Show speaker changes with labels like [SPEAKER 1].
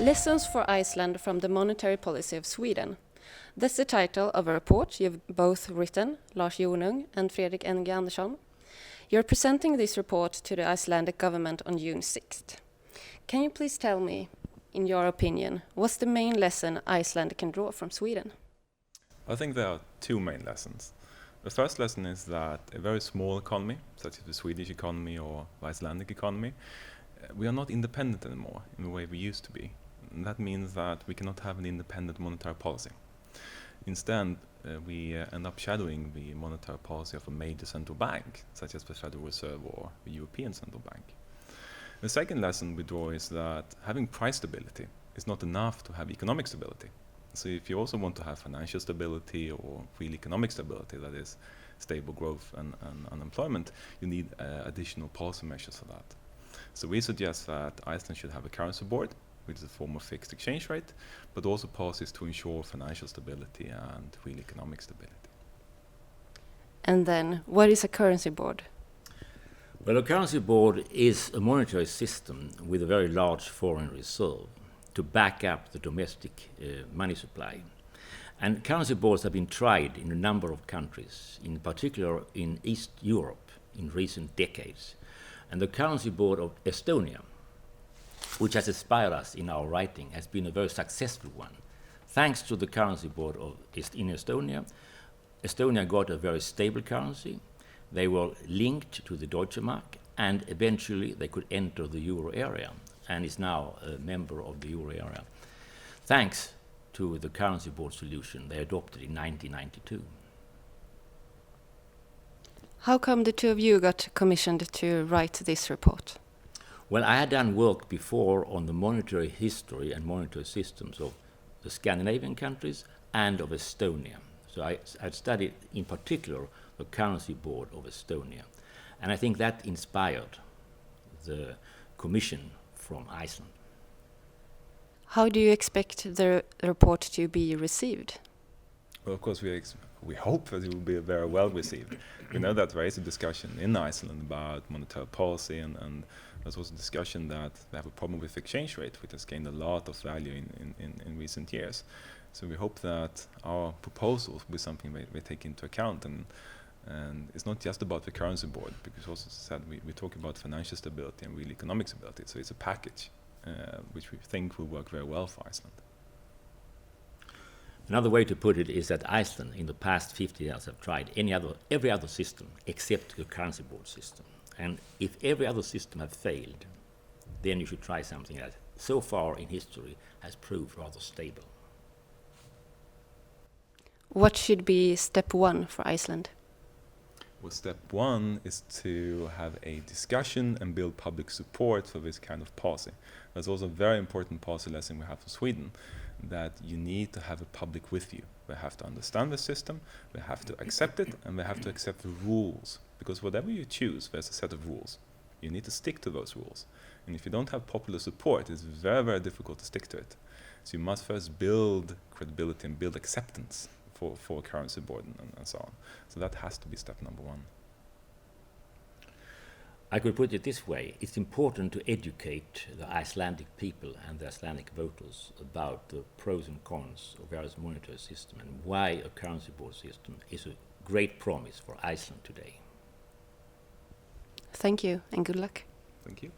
[SPEAKER 1] Lessons for Iceland from the Monetary Policy of Sweden. That's the title of a report you've both written, Lars Jonung and Fredrik Andersson. You're presenting this report to the Icelandic government on June 6th. Can you please tell me, in your opinion, what's the main lesson Iceland can draw from Sweden?
[SPEAKER 2] I think there are two main lessons. The first lesson is that a very small economy, such as the Swedish economy or the Icelandic economy, we are not independent anymore in the way we used to be. And that means that we cannot have an independent monetary policy. Instead, we end up shadowing the monetary policy of a major central bank, such as the Federal Reserve or the European Central Bank. The second lesson we draw is that having price stability is not enough to have economic stability. So if you also want to have financial stability or real economic stability, that is stable growth and unemployment, you need additional policy measures for that. So we suggest that Iceland should have a currency board, which is a form of fixed exchange rate, but also policies to ensure financial stability and real economic stability.
[SPEAKER 1] And then, what is a currency board?
[SPEAKER 3] Well, a currency board is a monetary system with a very large foreign reserve to back up the domestic money supply. And currency boards have been tried in a number of countries, in particular in East Europe in recent decades. And the currency board of Estonia, which has inspired us in our writing, has been a very successful one. Thanks to the currency board in Estonia, Estonia got a very stable currency. They were linked to the Deutsche Mark, and eventually they could enter the euro area, and is now a member of the euro area. Thanks to the currency board solution they adopted in 1992.
[SPEAKER 1] How come the two of you got commissioned to write this report?
[SPEAKER 3] Well, I had done work before on the monetary history and monetary systems of the Scandinavian countries and of Estonia. So I had studied in particular the currency board of Estonia. And I think that inspired the commission from Iceland.
[SPEAKER 1] How do you expect the report to be received?
[SPEAKER 2] Well, of course, we hope that it will be very well received. We know that there is a discussion in Iceland about monetary policy, and there's also a discussion that they have a problem with exchange rate, which has gained a lot of value in recent years. So we hope that our proposals will be something they take into account, and it's not just about the currency board, because also said we talk about financial stability and real economic stability. So it's a package which we think will work very well for Iceland.
[SPEAKER 3] Another way to put it is that Iceland in the past 50 years have tried every other system except the currency board system. And if every other system have failed, then you should try something that so far in history has proved rather stable.
[SPEAKER 1] What should be step one for Iceland?
[SPEAKER 2] Well, step one is to have a discussion and build public support for this kind of policy. That's also a very important policy lesson we have for Sweden, that you need to have a public with you. They have to understand the system, they have to accept it, and they have to accept the rules. Because whatever you choose, there's a set of rules. You need to stick to those rules. And if you don't have popular support, it's very, very difficult to stick to it. So you must first build credibility and build acceptance for a currency board and so on. So that has to be step number one.
[SPEAKER 3] I could put it this way: it's important to educate the Icelandic people and the Icelandic voters about the pros and cons of various monetary systems and why a currency board system is a great promise for Iceland today.
[SPEAKER 1] Thank you and good luck.
[SPEAKER 2] Thank you.